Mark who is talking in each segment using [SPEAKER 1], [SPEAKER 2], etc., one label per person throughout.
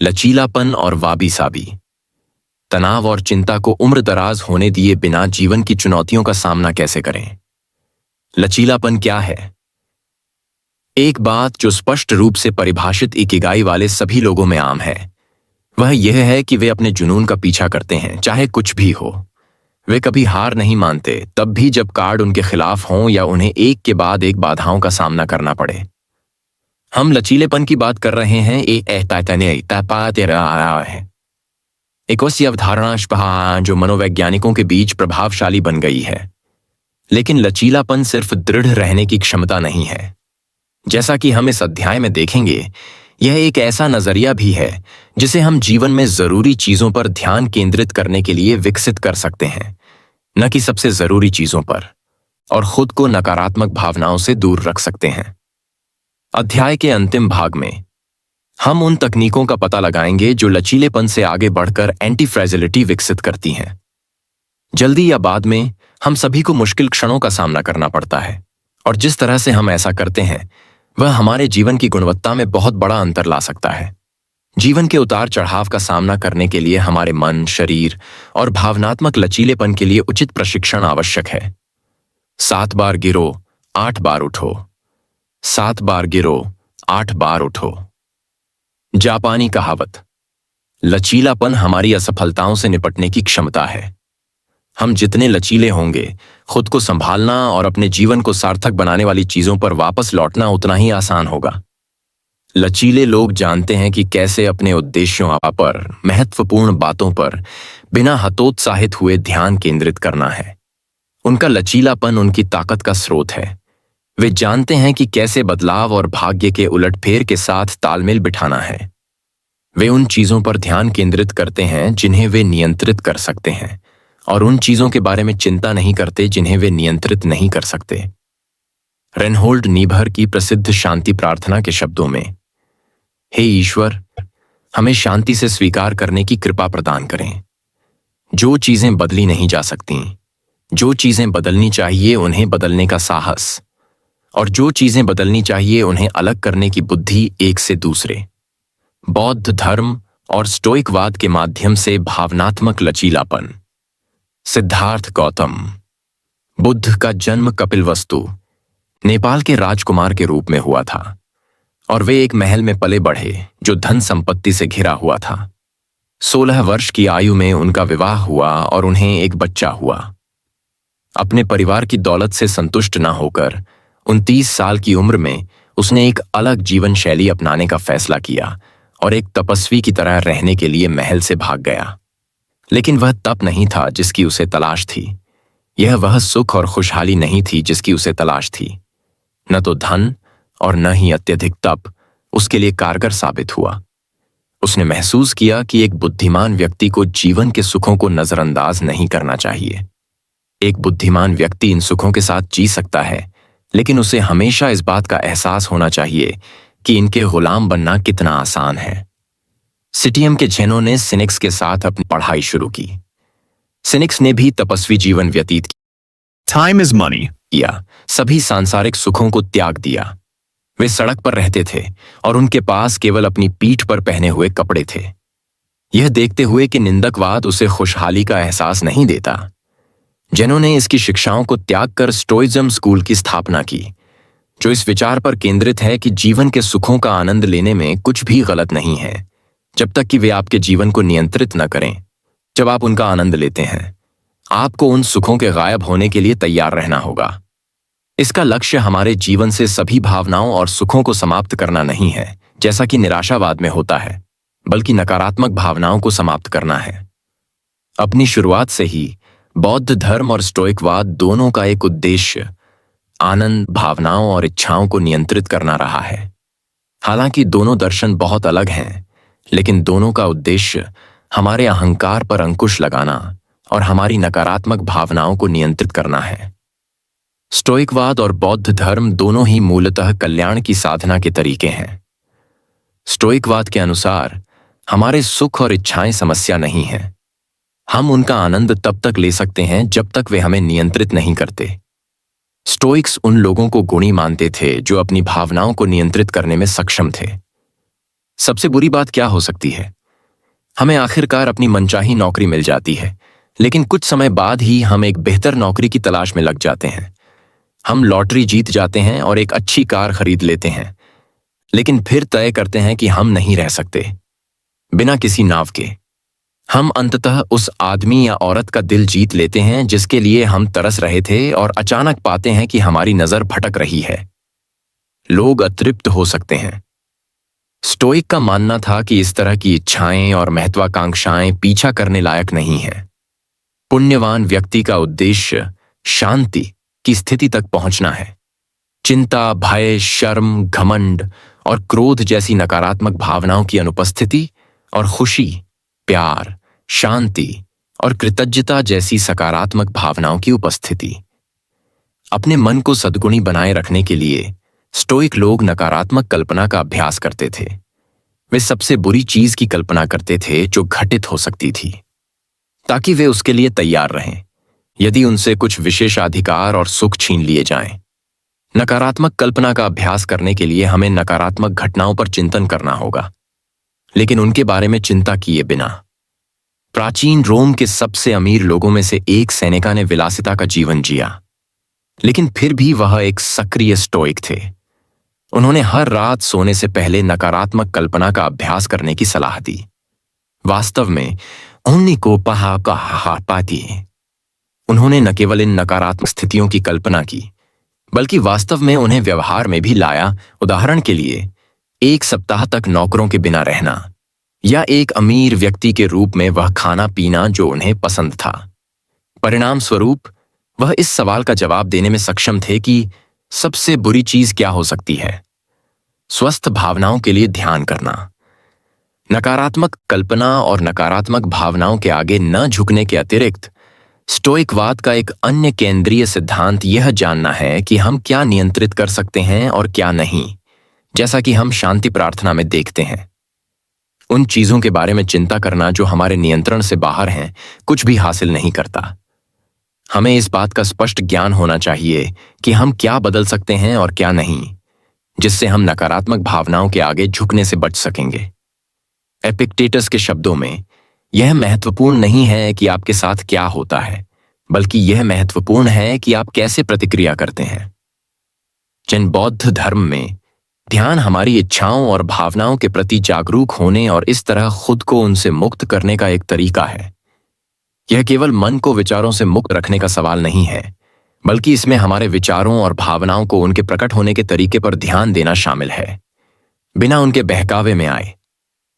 [SPEAKER 1] लचीलापन और वाबी साबी। तनाव और चिंता को उम्र दराज होने दिए बिना जीवन की चुनौतियों का सामना कैसे करें? लचीलापन क्या है? एक बात जो स्पष्ट रूप से परिभाषित इकिगाई वाले सभी लोगों में आम है, वह यह है कि वे अपने जुनून का पीछा करते हैं, चाहे कुछ भी हो। वे कभी हार नहीं मानते, तब भी जब कार्ड उनके खिलाफ हों या उन्हें एक के बाद एक बाधाओं का सामना करना पड़े। हम लचीलेपन की बात कर रहे हैं। एक ऐसी अवधारणा जो मनोवैज्ञानिकों के बीच प्रभावशाली बन गई है। लेकिन लचीलापन सिर्फ दृढ़ रहने की क्षमता नहीं है। जैसा कि हम इस अध्याय में देखेंगे, यह एक ऐसा नजरिया भी है जिसे हम जीवन में जरूरी चीजों पर ध्यान केंद्रित करने के लिए विकसित कर सकते हैं, न कि सबसे जरूरी चीजों पर, और खुद को नकारात्मक भावनाओं से दूर रख सकते हैं। अध्याय के अंतिम भाग में हम उन तकनीकों का पता लगाएंगे जो लचीलेपन से आगे बढ़कर एंटी फ्रेजिलिटी विकसित करती हैं। जल्दी या बाद में हम सभी को मुश्किल क्षणों का सामना करना पड़ता है, और जिस तरह से हम ऐसा करते हैं वह हमारे जीवन की गुणवत्ता में बहुत बड़ा अंतर ला सकता है। जीवन के उतार चढ़ाव का सामना करने के लिए हमारे मन, शरीर और भावनात्मक लचीलेपन के लिए उचित प्रशिक्षण आवश्यक है। 7 बार गिरो, 8 बार उठो। 7 बार गिरो, 8 बार उठो। जापानी कहावत। लचीलापन हमारी असफलताओं से निपटने की क्षमता है। हम जितने लचीले होंगे, खुद को संभालना और अपने जीवन को सार्थक बनाने वाली चीजों पर वापस लौटना उतना ही आसान होगा। लचीले लोग जानते हैं कि कैसे अपने उद्देश्यों पर, महत्वपूर्ण बातों पर बिना हतोत्साहित हुए ध्यान केंद्रित करना है। उनका लचीलापन उनकी ताकत का स्रोत है। वे जानते हैं कि कैसे बदलाव और भाग्य के उलटफेर के साथ तालमेल बिठाना है। वे उन चीजों पर ध्यान केंद्रित करते हैं जिन्हें वे नियंत्रित कर सकते हैं, और उन चीजों के बारे में चिंता नहीं करते जिन्हें वे नियंत्रित नहीं कर सकते। रेनहोल्ड नीभर की प्रसिद्ध शांति प्रार्थना के शब्दों में, हे ईश्वर, हमें शांति से स्वीकार करने की कृपा प्रदान करें। जो चीजें बदली नहीं जा सकती, जो चीजें बदलनी चाहिए उन्हें बदलने का साहस, और जो चीजें बदलनी चाहिए उन्हें अलग करने की बुद्धि एक से दूसरे। बौद्ध धर्म और स्टोइकवाद के माध्यम से भावनात्मक लचीलापन। सिद्धार्थ गौतम। बुद्ध का जन्म कपिलवस्तु, नेपाल के राजकुमार के रूप में हुआ था, और वे एक महल में पले बढ़े जो धन संपत्ति से घिरा हुआ था। 16 वर्ष की आयु में उनका विवाह हुआ और उन्हें एक बच्चा हुआ। अपने परिवार की दौलत से संतुष्ट न होकर 29 साल की उम्र में उसने एक अलग जीवन शैली अपनाने का फैसला किया और एक तपस्वी की तरह रहने के लिए महल से भाग गया। लेकिन वह तप नहीं था जिसकी उसे तलाश थी। यह वह सुख और खुशहाली नहीं थी जिसकी उसे तलाश थी। न तो धन और न ही अत्यधिक तप उसके लिए कारगर साबित हुआ। उसने महसूस किया कि एक बुद्धिमान व्यक्ति को जीवन के सुखों को नजरअंदाज नहीं करना चाहिए। एक बुद्धिमान व्यक्ति इन सुखों के साथ जी सकता है, लेकिन उसे हमेशा इस बात का एहसास होना चाहिए कि इनके गुलाम बनना कितना आसान है। सिटियम के झेनों ने सिनिक्स के साथ अपनी पढ़ाई शुरू की। सिनिक्स ने भी तपस्वी जीवन व्यतीत
[SPEAKER 2] Time is money.
[SPEAKER 1] किया, सभी सांसारिक सुखों को त्याग दिया। वे सड़क पर रहते थे और उनके पास केवल अपनी पीठ पर पहने हुए कपड़े थे, यह देखते हुए कि निंदकवाद उसे खुशहाली का एहसास नहीं देता। जिन्होंने इसकी शिक्षाओं को त्याग कर स्टोइज्म स्कूल की स्थापना की, जो इस विचार पर केंद्रित है कि जीवन के सुखों का आनंद लेने में कुछ भी गलत नहीं है, जब तक कि वे आपके जीवन को नियंत्रित न करें। जब आप उनका आनंद लेते हैं, आपको उन सुखों के गायब होने के लिए तैयार रहना होगा। इसका लक्ष्य हमारे जीवन से सभी भावनाओं और सुखों को समाप्त करना नहीं है, जैसा कि निराशावाद में होता है, बल्कि नकारात्मक भावनाओं को समाप्त करना है। अपनी शुरुआत से ही बौद्ध धर्म और स्टोइकवाद दोनों का एक उद्देश्य आनंद, भावनाओं और इच्छाओं को नियंत्रित करना रहा है। हालांकि दोनों दर्शन बहुत अलग हैं, लेकिन दोनों का उद्देश्य हमारे अहंकार पर अंकुश लगाना और हमारी नकारात्मक भावनाओं को नियंत्रित करना है। स्टोइकवाद और बौद्ध धर्म दोनों ही मूलतः कल्याण की साधना के तरीके हैं। स्टोइकवाद के अनुसार हमारे सुख और इच्छाएं समस्या नहीं हैं। हम उनका आनंद तब तक ले सकते हैं जब तक वे हमें नियंत्रित नहीं करते। स्टोइक्स उन लोगों को गुणी मानते थे जो अपनी भावनाओं को नियंत्रित करने में सक्षम थे। सबसे बुरी बात क्या हो सकती है? हमें आखिरकार अपनी मनचाही नौकरी मिल जाती है, लेकिन कुछ समय बाद ही हम एक बेहतर नौकरी की तलाश में लग जाते हैं। हम लॉटरी जीत जाते हैं और एक अच्छी कार खरीद लेते हैं, लेकिन फिर तय करते हैं कि हम नहीं रह सकते बिना किसी नाव के। हम अंततः उस आदमी या औरत का दिल जीत लेते हैं जिसके लिए हम तरस रहे थे, और अचानक पाते हैं कि हमारी नजर भटक रही है। लोग अतृप्त हो सकते हैं। स्टोइक का मानना था कि इस तरह की इच्छाएं और महत्वाकांक्षाएं पीछा करने लायक नहीं हैं। पुण्यवान व्यक्ति का उद्देश्य शांति की स्थिति तक पहुंचना है। चिंता, भय, शर्म, घमंड और क्रोध जैसी नकारात्मक भावनाओं की अनुपस्थिति और खुशी, प्यार, शांति और कृतज्ञता जैसी सकारात्मक भावनाओं की उपस्थिति। अपने मन को सद्गुणी बनाए रखने के लिए स्टोइक लोग नकारात्मक कल्पना का अभ्यास करते थे। वे सबसे बुरी चीज की कल्पना करते थे जो घटित हो सकती थी, ताकि वे उसके लिए तैयार रहें यदि उनसे कुछ विशेषाधिकार और सुख छीन लिए जाएं। नकारात्मक कल्पना का अभ्यास करने के लिए हमें नकारात्मक घटनाओं पर चिंतन करना होगा, लेकिन उनके बारे में चिंता किए बिना। प्राचीन रोम के सबसे अमीर लोगों में से एक सेनेका ने विलासिता का जीवन जिया, लेकिन फिर भी वह एक सक्रिय स्टोइक थे। उन्होंने हर रात सोने से पहले नकारात्मक कल्पना का अभ्यास करने की सलाह दी। वास्तव में उन्होंने न केवल इन नकारात्मक स्थितियों की कल्पना की, बल्कि वास्तव में उन्हें व्यवहार में भी लाया। उदाहरण के लिए, 1 सप्ताह तक नौकरों के बिना रहना, या एक अमीर व्यक्ति के रूप में वह खाना पीना जो उन्हें पसंद था। परिणाम स्वरूप वह इस सवाल का जवाब देने में सक्षम थे कि सबसे बुरी चीज क्या हो सकती है। स्वस्थ भावनाओं के लिए ध्यान करना। नकारात्मक कल्पना और नकारात्मक भावनाओं के आगे न झुकने के अतिरिक्त स्टोइकवाद का एक अन्य केंद्रीय सिद्धांत यह जानना है कि हम क्या नियंत्रित कर सकते हैं और क्या नहीं, जैसा कि हम शांति प्रार्थना में देखते हैं। उन चीजों के बारे में चिंता करना जो हमारे नियंत्रण से बाहर हैं कुछ भी हासिल नहीं करता। हमें इस बात का स्पष्ट ज्ञान होना चाहिए कि हम क्या बदल सकते हैं और क्या नहीं, जिससे हम नकारात्मक भावनाओं के आगे झुकने से बच सकेंगे। एपिक्टेटस के शब्दों में, यह महत्वपूर्ण नहीं है कि आपके साथ क्या होता है, बल्कि यह महत्वपूर्ण है कि आप कैसे प्रतिक्रिया करते हैं। जैन बौद्ध धर्म में ध्यान हमारी इच्छाओं और भावनाओं के प्रति जागरूक होने और इस तरह खुद को उनसे मुक्त करने का एक तरीका है। यह केवल मन को विचारों से मुक्त रखने का सवाल नहीं है, बल्कि इसमें हमारे विचारों और भावनाओं को उनके प्रकट होने के तरीके पर ध्यान देना शामिल है, बिना उनके बहकावे में आए।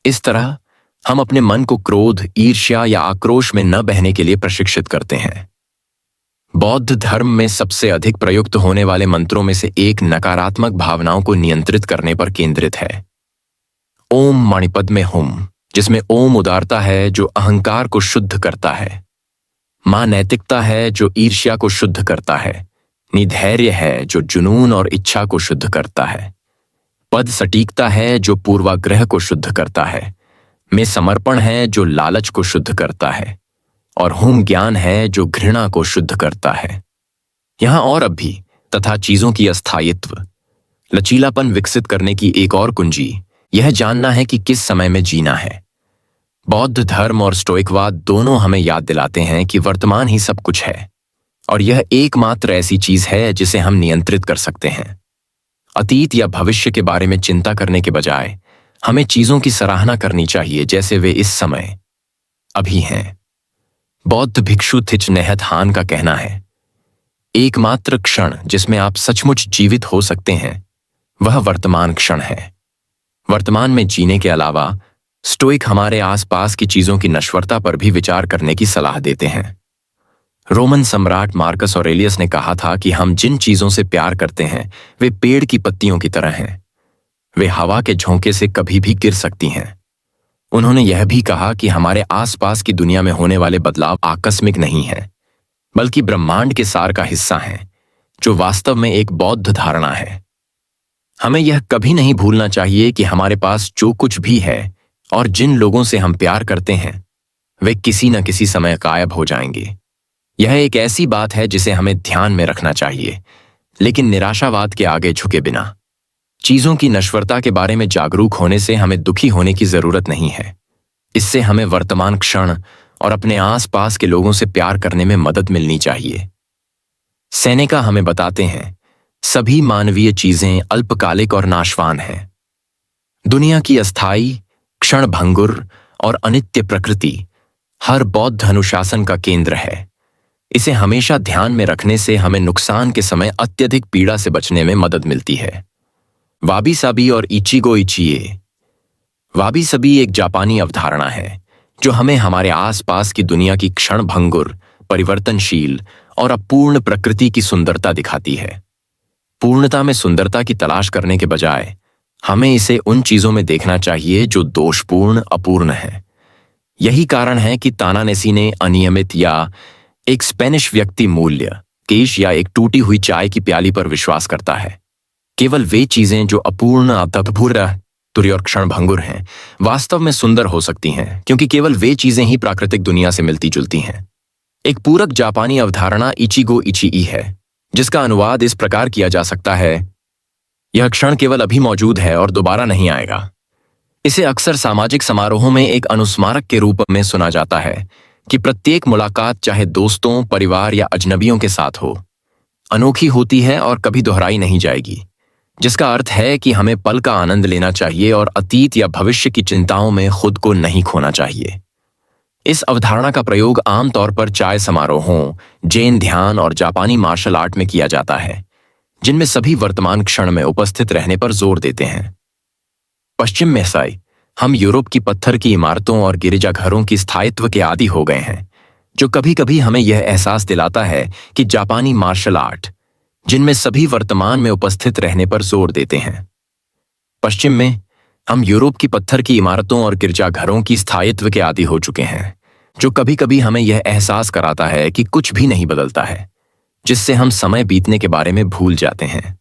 [SPEAKER 1] इस तरह हम अपने मन को क्रोध, ईर्ष्या या आक्रोश में न बहने के लिए प्रशिक्षित करते हैं। बौद्ध धर्म में सबसे अधिक प्रयुक्त होने वाले मंत्रों में से एक नकारात्मक भावनाओं को नियंत्रित करने पर केंद्रित है। ओम मणिपद में हुम, जिसमें ओम उदारता है जो अहंकार को शुद्ध करता है, मां नैतिकता है जो ईर्ष्या को शुद्ध करता है, निधैर्य है जो जुनून और इच्छा को शुद्ध करता है, पद सटीकता है जो पूर्वाग्रह को शुद्ध करता है, में समर्पण है जो लालच को शुद्ध करता है, और हुम ज्ञान है जो घृणा को शुद्ध करता है। यहां और अब भी तथा चीजों की अस्थायित्व, लचीलापन विकसित करने की एक और कुंजी यह जानना है कि किस समय में जीना है। बौद्ध धर्म और स्टोइकवाद दोनों हमें याद दिलाते हैं कि वर्तमान ही सब कुछ है, और यह एकमात्र ऐसी चीज है जिसे हम नियंत्रित कर सकते हैं। अतीत या भविष्य के बारे में चिंता करने के बजाय हमें चीजों की सराहना करनी चाहिए जैसे वे इस समय अभी हैं। बौद्ध भिक्षु थिच नेहत हान का कहना है, एकमात्र क्षण जिसमें आप सचमुच जीवित हो सकते हैं वह वर्तमान क्षण है। वर्तमान में जीने के अलावा स्टोइक हमारे आसपास की चीजों की नश्वरता पर भी विचार करने की सलाह देते हैं। रोमन सम्राट मार्कस ऑरेलियस ने कहा था कि हम जिन चीजों से प्यार करते हैं वे पेड़ की पत्तियों की तरह हैं। वे हवा के झोंके से कभी भी गिर सकती हैं। उन्होंने यह भी कहा कि हमारे आसपास की दुनिया में होने वाले बदलाव आकस्मिक नहीं हैं, बल्कि ब्रह्मांड के सार का हिस्सा हैं, जो वास्तव में एक बौद्ध धारणा है। हमें यह कभी नहीं भूलना चाहिए कि हमारे पास जो कुछ भी है और जिन लोगों से हम प्यार करते हैं वे किसी न किसी समय गायब हो जाएंगे। यह एक ऐसी बात है जिसे हमें ध्यान में रखना चाहिए, लेकिन निराशावाद के आगे झुके बिना। चीजों की नश्वरता के बारे में जागरूक होने से हमें दुखी होने की जरूरत नहीं है। इससे हमें वर्तमान क्षण और अपने आसपास के लोगों से प्यार करने में मदद मिलनी चाहिए। सेनेका हमें बताते हैं, सभी मानवीय चीजें अल्पकालिक और नाशवान हैं। दुनिया की अस्थायी, क्षणभंगुर और अनित्य प्रकृति हर बौद्ध अनुशासन का केंद्र है। इसे हमेशा ध्यान में रखने से हमें नुकसान के समय अत्यधिक पीड़ा से बचने में मदद मिलती है। वाबी साबी और इचिगो इचिए। वाबी साबी एक जापानी अवधारणा है जो हमें हमारे आसपास की दुनिया की क्षणभंगुर, परिवर्तनशील और अपूर्ण प्रकृति की सुंदरता दिखाती है। पूर्णता में सुंदरता की तलाश करने के बजाय हमें इसे उन चीजों में देखना चाहिए जो दोषपूर्ण, अपूर्ण है। यही कारण है कि तानानेसी ने अनियमित या एक स्पेनिश व्यक्ति मूल्य केश या एक टूटी हुई चाय की प्याली पर विश्वास करता है। केवल वे चीजें जो अपूर्ण, अभूतपूर्व, तुरी और क्षणभंगुर हैं वास्तव में सुंदर हो सकती हैं, क्योंकि केवल वे चीजें ही प्राकृतिक दुनिया से मिलती जुलती हैं। एक पूरक जापानी अवधारणा इचिगो इचिई है, जिसका अनुवाद इस प्रकार किया जा सकता है, यह क्षण केवल अभी मौजूद है और दोबारा नहीं आएगा। इसे अक्सर सामाजिक समारोहों में एक अनुस्मारक के रूप में सुना जाता है कि प्रत्येक मुलाकात, चाहे दोस्तों, परिवार या अजनबियों के साथ हो, अनोखी होती है और कभी दोहराई नहीं जाएगी, जिसका अर्थ है कि हमें पल का आनंद लेना चाहिए और अतीत या भविष्य की चिंताओं में खुद को नहीं खोना चाहिए। इस अवधारणा का प्रयोग आमतौर पर चाय समारोहों, जैन ध्यान और जापानी मार्शल आर्ट में किया जाता है, जिनमें सभी वर्तमान क्षण में उपस्थित रहने पर जोर देते हैं। पश्चिम में हम यूरोप की पत्थर की इमारतों और गिरिजाघरों की स्थायित्व के आदी हो गए हैं, जो कभी कभी हमें यह एहसास दिलाता है कि जापानी मार्शल आर्ट, जिनमें सभी वर्तमान में उपस्थित रहने पर जोर देते हैं। पश्चिम में हम यूरोप की पत्थर की इमारतों और गिरजाघरों की स्थायित्व के आदी हो चुके हैं, जो कभी कभी हमें यह एहसास कराता है कि कुछ भी नहीं बदलता है, जिससे हम समय बीतने के बारे में भूल जाते हैं।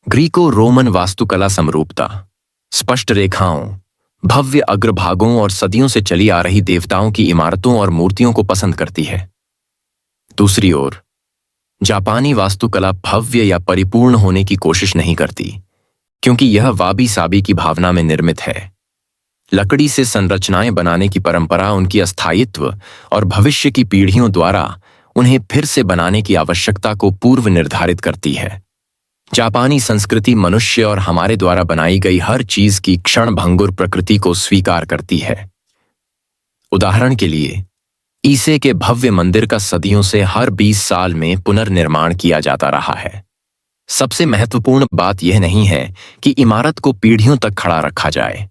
[SPEAKER 1] ग्रीको रोमन वास्तुकला समरूपता, स्पष्ट रेखाओं, भव्य अग्रभागों और सदियों से चली आ रही देवताओं की इमारतों और मूर्तियों को पसंद करती है। दूसरी ओर जापानी वास्तुकला भव्य या परिपूर्ण होने की कोशिश नहीं करती, क्योंकि यह वाबी साबी की भावना में निर्मित है। लकड़ी से संरचनाएं बनाने की परंपरा उनकी अस्थायित्व और भविष्य की पीढ़ियों द्वारा उन्हें फिर से बनाने की आवश्यकता को पूर्व निर्धारित करती है। जापानी संस्कृति मनुष्य और हमारे द्वारा बनाई गई हर चीज की क्षणभंगुर प्रकृति को स्वीकार करती है। उदाहरण के लिए, ईसे के भव्य मंदिर का सदियों से हर 20 साल में पुनर्निर्माण किया जाता रहा है। सबसे महत्वपूर्ण बात यह नहीं है कि इमारत को पीढ़ियों तक खड़ा रखा जाए,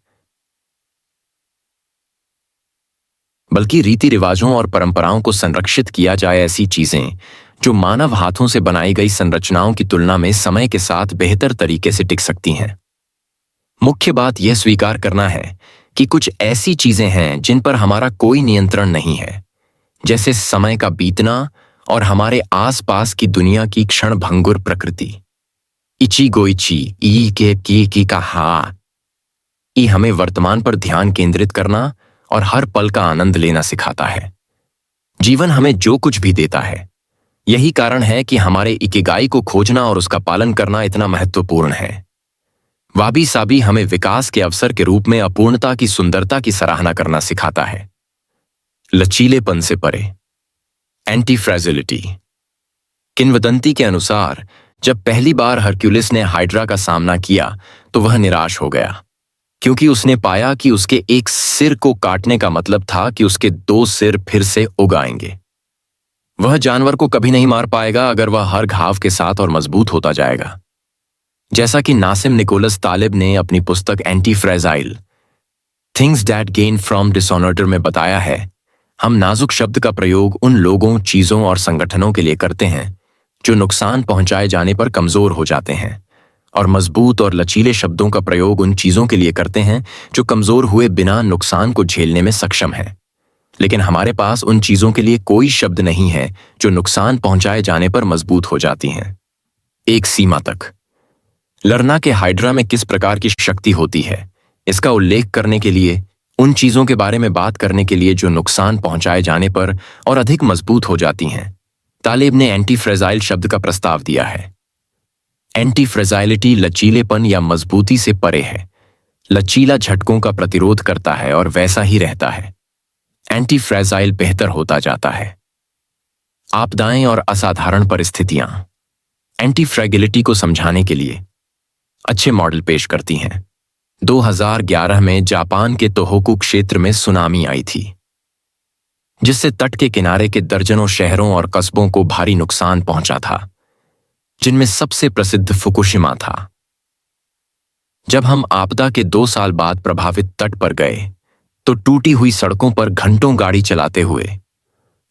[SPEAKER 1] बल्कि रीति रिवाजों और परंपराओं को संरक्षित किया जाए, ऐसी चीजें जो मानव हाथों से बनाई गई संरचनाओं की तुलना में समय के साथ बेहतर तरीके से टिक सकती हैं। मुख्य बात यह स्वीकार करना है कि कुछ ऐसी चीजें हैं जिन पर हमारा कोई नियंत्रण नहीं है, जैसे समय का बीतना और हमारे आसपास की दुनिया की क्षणभंगुर प्रकृति। इचिगोइची ई के की का हा ई हमें वर्तमान पर ध्यान केंद्रित करना और हर पल का आनंद लेना सिखाता है। जीवन हमें जो कुछ भी देता है, यही कारण है कि हमारे इकिगाई को खोजना और उसका पालन करना इतना महत्वपूर्ण है। वाबी साबी हमें विकास के अवसर के रूप में अपूर्णता की सुंदरता की सराहना करना सिखाता है। लचीलेपन से परे, एंटी फ्रेजिलिटी। किंवदंती के अनुसार जब पहली बार हरक्यूलिस ने हाइड्रा का सामना किया तो वह निराश हो गया, क्योंकि उसने पाया कि उसके एक सिर को काटने का मतलब था कि उसके 2 सिर फिर से उग आएंगे। वह जानवर को कभी नहीं मार पाएगा अगर वह हर घाव के साथ और मजबूत होता जाएगा। जैसा कि नासिम निकोलस तालिब ने अपनी पुस्तक antifragile things that gain from disorder में बताया है, हम नाजुक शब्द का प्रयोग उन लोगों, चीजों और संगठनों के लिए करते हैं जो नुकसान पहुंचाए जाने पर कमजोर हो जाते हैं, और मजबूत और लचीले शब्दों का प्रयोग उन चीजों के लिए करते हैं जो कमजोर हुए बिना नुकसान को झेलने में सक्षम हैं। लेकिन हमारे पास उन चीजों के लिए कोई शब्द नहीं है जो नुकसान पहुंचाए जाने पर मजबूत हो जाती हैं। एक सीमा तक लरना के हाइड्रा में किस प्रकार की शक्ति होती है, इसका उल्लेख करने के लिए, उन चीजों के बारे में बात करने के लिए जो नुकसान पहुंचाए जाने पर और अधिक मजबूत हो जाती हैं, तालिब ने एंटी फ्रेजाइल शब्द का प्रस्ताव दिया है। एंटी फ्रेजाइलिटी लचीलेपन या मजबूती से परे है। लचीला झटकों का प्रतिरोध करता है और वैसा ही रहता है। एंटी फ्रेजाइल बेहतर होता जाता है। आपदाएं और असाधारण परिस्थितियां एंटी फ्रेगिलिटी को समझाने के लिए अच्छे मॉडल पेश करती हैं। 2011 में जापान के तोहोकू क्षेत्र में सुनामी आई थी, जिससे तट के किनारे के दर्जनों शहरों और कस्बों को भारी नुकसान पहुंचा था, जिनमें सबसे प्रसिद्ध फुकुशिमा था। जब हम आपदा के 2 साल बाद प्रभावित तट पर गए तो टूटी हुई सड़कों पर घंटों गाड़ी चलाते हुए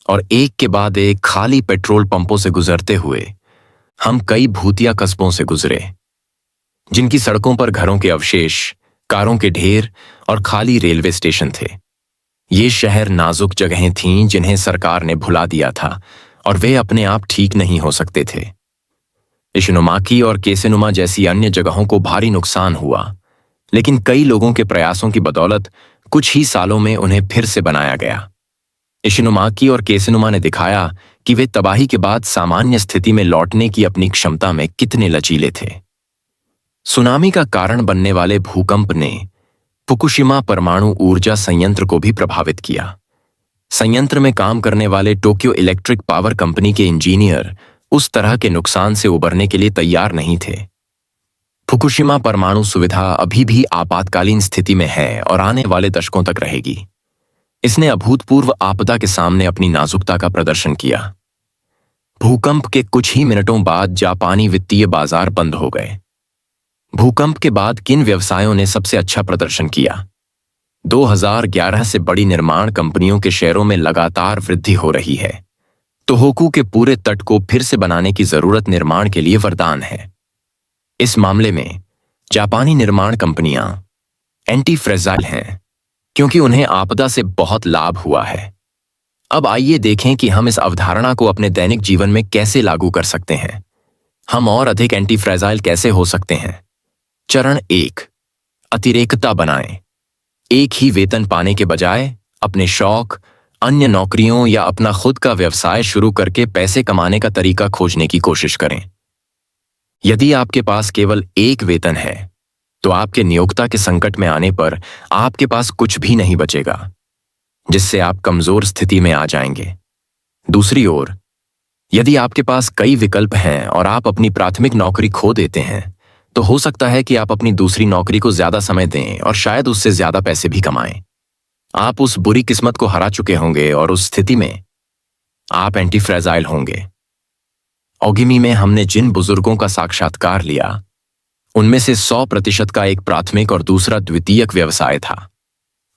[SPEAKER 1] और एक के बाद एक खाली पेट्रोल पंपों से गुजरते हुए हम कई भूतिया कस्बों से गुजरे, जिनकी सड़कों पर घरों के अवशेष, कारों के ढेर और खाली रेलवे स्टेशन थे। ये शहर नाजुक जगहें थीं जिन्हें सरकार ने भुला दिया था और वे अपने आप ठीक नहीं हो सकते थे। इशिनोमाकी और केसेनुमा जैसी अन्य जगहों को भारी नुकसान हुआ, लेकिन कई लोगों के प्रयासों की बदौलत कुछ ही सालों में उन्हें फिर से बनाया गया। इशिनोमाकी और केसेनुमा ने दिखाया कि वे तबाही के बाद सामान्य स्थिति में लौटने की अपनी क्षमता में कितने लचीले थे। सुनामी का कारण बनने वाले भूकंप ने फुकुशिमा परमाणु ऊर्जा संयंत्र को भी प्रभावित किया। संयंत्र में काम करने वाले टोक्यो इलेक्ट्रिक पावर कंपनी के इंजीनियर उस तरह के नुकसान से उबरने के लिए तैयार नहीं थे। फुकुशिमा परमाणु सुविधा अभी भी आपातकालीन स्थिति में है और आने वाले दशकों तक रहेगी। इसने अभूतपूर्व आपदा के सामने अपनी नाजुकता का प्रदर्शन किया। भूकंप के कुछ ही मिनटों बाद जापानी वित्तीय बाजार बंद हो गए। भूकंप के बाद किन व्यवसायों ने सबसे अच्छा प्रदर्शन किया? 2011 से बड़ी निर्माण कंपनियों के शेयरों में लगातार वृद्धि हो रही है। तोहोकू के पूरे तट को फिर से बनाने की जरूरत निर्माण के लिए वरदान है। इस मामले में जापानी निर्माण कंपनियां एंटी फ्रेजाइल हैं, क्योंकि उन्हें आपदा से बहुत लाभ हुआ है। अब आइए देखें कि हम इस अवधारणा को अपने दैनिक जीवन में कैसे लागू कर सकते हैं। हम और अधिक एंटी फ्रेजाइल कैसे हो सकते हैं? चरण 1, अतिरेकता बनाएं। एक ही वेतन पाने के बजाय अपने शौक, अन्य नौकरियों या अपना खुद का व्यवसाय शुरू करके पैसे कमाने का तरीका खोजने की कोशिश करें। यदि आपके पास केवल एक वेतन है, तो आपके नियोक्ता के संकट में आने पर आपके पास कुछ भी नहीं बचेगा, जिससे आप कमजोर स्थिति में आ जाएंगे। दूसरी ओर, यदि आपके पास कई विकल्प हैं और आप अपनी प्राथमिक नौकरी खो देते हैं, तो हो सकता है कि आप अपनी दूसरी नौकरी को ज्यादा समय दें और शायद उससे ज्यादा पैसे भी कमाएं। आप उस बुरी किस्मत को हरा चुके होंगे और उस स्थिति में आप एंटी फ्रेजाइल होंगे। ओगिमी में हमने जिन बुजुर्गों का साक्षात्कार लिया, उनमें से 100% का एक प्राथमिक और दूसरा द्वितीयक व्यवसाय था।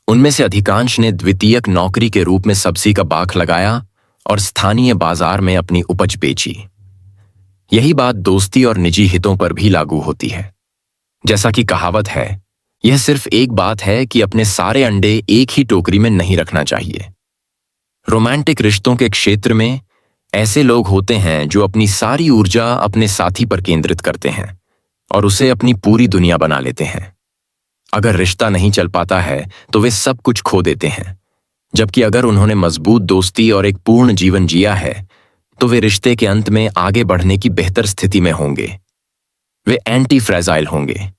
[SPEAKER 1] उनमें से अधिकांश ने द्वितीयक नौकरी के रूप में सब्जी का बाग लगाया और स्थानीय बाजार में अपनी उपज बेची। यही बात दोस्ती और निजी हितों पर भी लागू होती है। जैसा कि कहावत है, यह सिर्फ एक बात है कि अपने सारे अंडे एक ही टोकरी में नहीं रखना चाहिए। रोमांटिक रिश्तों के क्षेत्र में ऐसे लोग होते हैं जो अपनी सारी ऊर्जा अपने साथी पर केंद्रित करते हैं और उसे अपनी पूरी दुनिया बना लेते हैं। अगर रिश्ता नहीं चल पाता है तो वे सब कुछ खो देते हैं, जबकि अगर उन्होंने मजबूत दोस्ती और एक पूर्ण जीवन जिया है तो वे रिश्ते के अंत में आगे बढ़ने की बेहतर स्थिति में होंगे। वे एंटी फ्रेजाइल होंगे।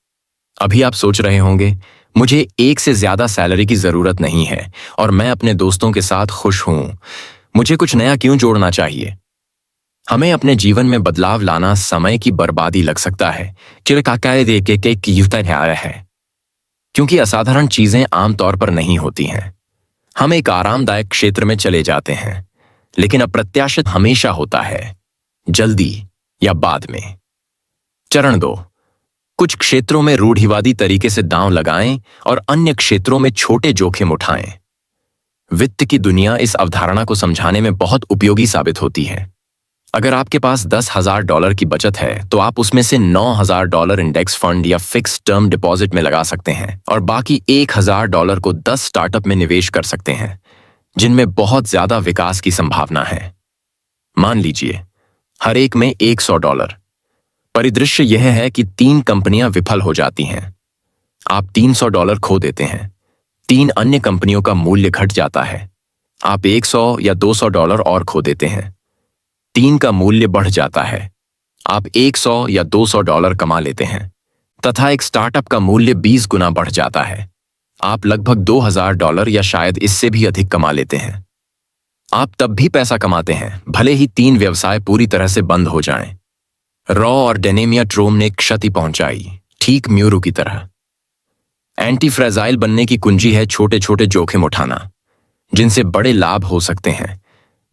[SPEAKER 1] अभी आप सोच रहे होंगे, मुझे एक से ज्यादा सैलरी की जरूरत नहीं है और मैं अपने दोस्तों के साथ खुश हूं, मुझे कुछ नया क्यों जोड़ना चाहिए? हमें अपने जीवन में बदलाव लाना समय की बर्बादी लग सकता है, क्योंकि असाधारण चीजें आमतौर पर नहीं होती हैं। हम एक आरामदायक क्षेत्र में चले जाते हैं, लेकिन अप्रत्याशित हमेशा होता है, जल्दी या बाद में। चरण 2, कुछ क्षेत्रों में रूढ़िवादी तरीके से दांव लगाएं और अन्य क्षेत्रों में छोटे जोखिम उठाएं। वित्त की दुनिया इस अवधारणा को समझाने में बहुत उपयोगी साबित होती है। अगर आपके पास $10,000 की बचत है तो आप उसमें से $9,000 इंडेक्स फंड या फिक्स टर्म डिपॉजिट में लगा सकते हैं और बाकी $1,000 को 10 स्टार्टअप में निवेश कर सकते हैं, जिनमें बहुत ज्यादा विकास की संभावना है। मान लीजिए हर एक में $100। परिदृश्य यह है कि 3 कंपनियां विफल हो जाती हैं। आप $300 खो देते हैं। 3 अन्य कंपनियों का मूल्य घट जाता है। आप $100 या $200 और खो देते हैं। 3 का मूल्य बढ़ जाता है। आप 100 या 200 डॉलर कमा लेते हैं तथा एक स्टार्टअप का मूल्य 20 गुना बढ़ जाता है। आप लगभग 2000 डॉलर या शायद इससे भी अधिक कमा लेते हैं। आप तब भी पैसा कमाते हैं भले ही 3 व्यवसाय पूरी तरह से बंद हो जाएं। रॉ और डेनेमिया ट्रोम ने क्षति पहुंचाई, ठीक म्यूरू की तरह। एंटी फ्रेजाइल बनने की कुंजी है छोटे छोटे जोखिम उठाना, जिनसे बड़े लाभ हो सकते हैं,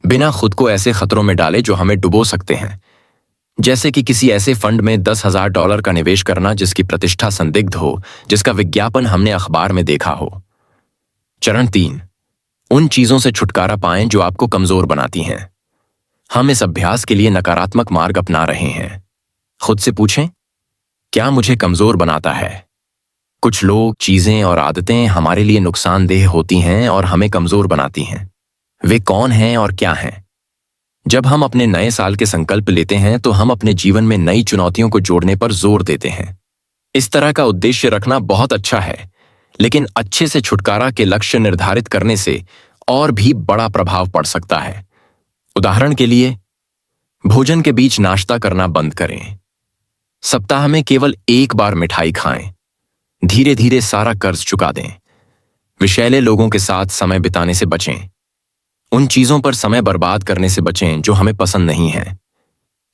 [SPEAKER 1] बिना खुद को ऐसे खतरों में डाले जो हमें डुबो सकते हैं। जैसे कि किसी ऐसे फंड में 10,000 डॉलर का निवेश करना जिसकी प्रतिष्ठा संदिग्ध हो, जिसका विज्ञापन हमने अखबार में देखा हो। चरण 3, उन चीजों से छुटकारा पाएं जो आपको कमजोर बनाती हैं। हम इस अभ्यास के लिए नकारात्मक मार्ग अपना रहे हैं। खुद से पूछें, क्या मुझे कमजोर बनाता है? कुछ लोग, चीजें और आदतें हमारे लिए नुकसानदेह होती हैं और हमें कमजोर बनाती हैं। वे कौन हैं और क्या हैं? जब हम अपने नए साल के संकल्प लेते हैं तो हम अपने जीवन में नई चुनौतियों को जोड़ने पर जोर देते हैं। इस तरह का उद्देश्य रखना बहुत अच्छा है, लेकिन अच्छे से छुटकारा के लक्ष्य निर्धारित करने से और भी बड़ा प्रभाव पड़ सकता है। उदाहरण के लिए, भोजन के बीच नाश्ता करना बंद करें। सप्ताह में केवल एक बार मिठाई खाएं। धीरे धीरे सारा कर्ज चुका दें। विषैले लोगों के साथ समय बिताने से बचें। उन चीजों पर समय बर्बाद करने से बचें जो हमें पसंद नहीं है,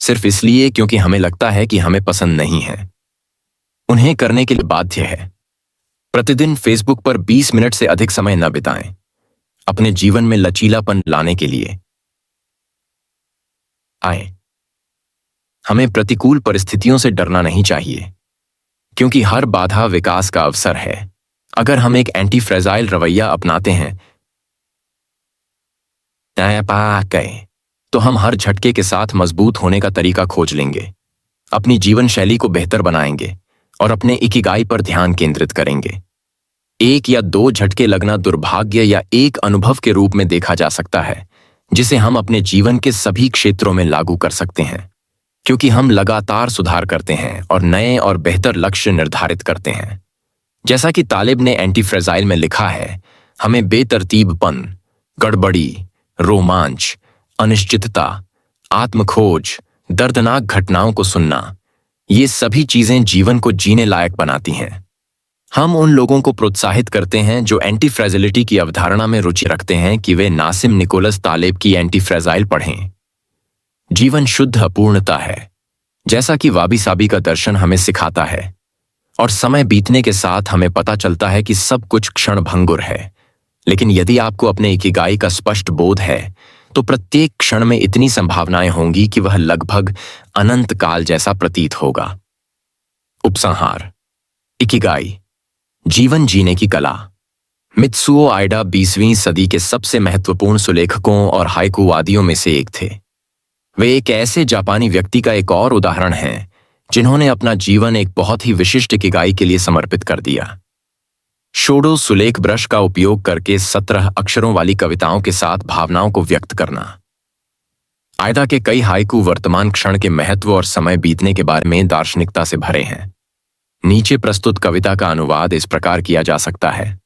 [SPEAKER 1] सिर्फ इसलिए क्योंकि हमें लगता है कि हमें पसंद नहीं है। उन्हें करने के लिए बाध्य है। प्रतिदिन फेसबुक पर 20 मिनट से अधिक समय न बिताएं। अपने जीवन में लचीलापन लाने के लिए आए। हमें प्रतिकूल परिस्थितियों से डरना नहीं चाहिए, क्योंकि हर बाधा विकास का अवसर है। अगर हम एक एंटी फ्रेजाइल रवैया अपनाते हैं तो हम हर झटके के साथ मजबूत होने का तरीका खोज लेंगे, अपनी जीवन शैली को बेहतर बनाएंगे और अपने इकिगाई पर ध्यान केंद्रित करेंगे। 1 या 2 झटके लगना दुर्भाग्य या एक अनुभव के रूप में देखा जा सकता है, जिसे हम अपने जीवन के सभी क्षेत्रों में लागू कर सकते हैं, क्योंकि हम लगातार सुधार करते हैं और नए और बेहतर लक्ष्य निर्धारित करते हैं। जैसा कि तालिब ने एंटी फ्रेजाइल में लिखा है, हमें बेतरतीबपन, गड़बड़ी, रोमांच, अनिश्चितता, आत्मखोज, दर्दनाक घटनाओं को सुनना, ये सभी चीजें जीवन को जीने लायक बनाती हैं। हम उन लोगों को प्रोत्साहित करते हैं जो एंटी फ्रेजिलिटी की अवधारणा में रुचि रखते हैं कि वे नासिम निकोलस तालेब की एंटी फ्रेजाइल पढ़ें। जीवन शुद्ध अपूर्णता है, जैसा कि वाबी साबी का दर्शन हमें सिखाता है, और समय बीतने के साथ हमें पता चलता है कि सब कुछ क्षणभंगुर है। लेकिन यदि आपको अपने इकिगाई का स्पष्ट बोध है, तो प्रत्येक क्षण में इतनी संभावनाएं होंगी कि वह लगभग अनंत काल जैसा प्रतीत होगा। उपसंहार: इकिगाई, जीवन जीने की कला। मित्सुओ आइडा 20वीं सदी के सबसे महत्वपूर्ण सुलेखकों और हाइकूवादियों में से एक थे। वे एक ऐसे जापानी व्यक्ति का एक और उदाहरण हैं जिन्होंने अपना जीवन एक बहुत ही विशिष्ट इकिगाई के लिए समर्पित कर दिया। शोडो सुलेख ब्रश का उपयोग करके 17 अक्षरों वाली कविताओं के साथ भावनाओं को व्यक्त करना। आयदा के कई हाइकू वर्तमान क्षण के महत्व और समय बीतने के बारे में दार्शनिकता से भरे हैं। नीचे प्रस्तुत कविता का अनुवाद इस प्रकार किया जा सकता है: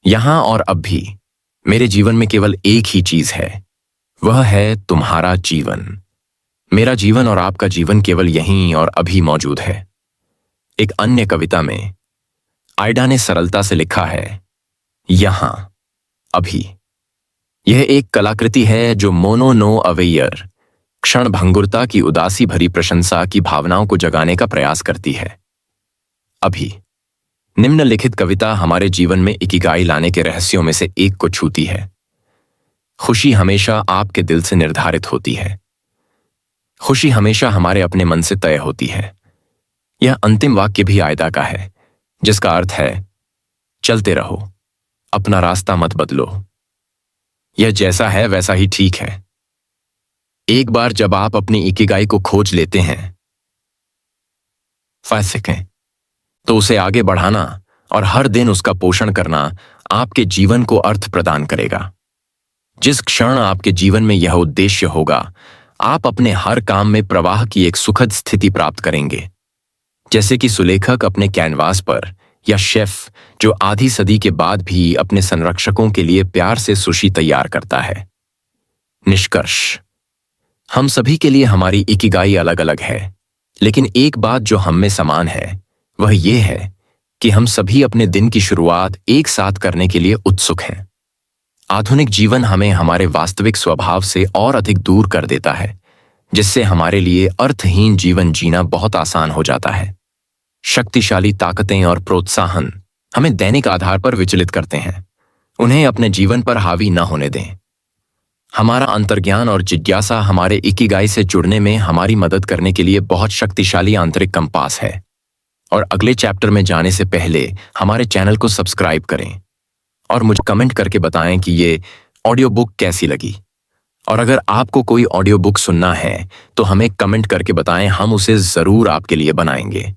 [SPEAKER 1] यहां और अब भी मेरे जीवन में केवल एक ही चीज है, वह है तुम्हारा जीवन। मेरा जीवन और आपका जीवन केवल यहीं और अभी मौजूद है। एक अन्य कविता में आइडा ने सरलता से लिखा है, यहां, अभी। यह एक कलाकृति है जो मोनो नो अवेयर, क्षण भंगुरता की उदासी भरी प्रशंसा की भावनाओं को जगाने का प्रयास करती है। अभी निम्नलिखित कविता हमारे जीवन में इकिगाई लाने के रहस्यों में से एक को छूती है। खुशी हमेशा आपके दिल से निर्धारित होती है। खुशी हमेशा हमारे अपने मन से तय होती है। यह अंतिम वाक्य भी आयदा का है, जिसका अर्थ है, चलते रहो, अपना रास्ता मत बदलो। यह जैसा है वैसा ही ठीक है। एक बार जब आप अपनी इकिगाई को खोज लेते हैं, सकें, तो उसे आगे बढ़ाना और हर दिन उसका पोषण करना आपके जीवन को अर्थ प्रदान करेगा। जिस क्षण आपके जीवन में यह उद्देश्य होगा, आप अपने हर काम में प्रवाह की एक सुखद स्थिति प्राप्त करेंगे, जैसे कि सुलेखक अपने कैनवास पर, या शेफ जो आधी सदी के बाद भी अपने संरक्षकों के लिए प्यार से सुशी तैयार करता है। निष्कर्ष: हम सभी के लिए हमारी इकिगाई अलग अलग है, लेकिन एक बात जो हम में समान है वह ये है कि हम सभी अपने दिन की शुरुआत एक साथ करने के लिए उत्सुक हैं। आधुनिक जीवन हमें हमारे वास्तविक स्वभाव से और अधिक दूर कर देता है, जिससे हमारे लिए अर्थहीन जीवन जीना बहुत आसान हो जाता है। शक्तिशाली ताकतें और प्रोत्साहन हमें दैनिक आधार पर विचलित करते हैं। उन्हें अपने जीवन पर हावी न होने दें। हमारा अंतर्ज्ञान और जिज्ञासा हमारे इकिगाई से जुड़ने में हमारी मदद करने के लिए बहुत शक्तिशाली आंतरिक कंपास है। और अगले चैप्टर में जाने से पहले हमारे चैनल को सब्सक्राइब करें और मुझे कमेंट करके बताएं कि ये ऑडियो बुक कैसी लगी। और अगर आपको कोई ऑडियो बुक सुनना है तो हमें कमेंट करके बताएं, हम उसे जरूर आपके लिए बनाएंगे।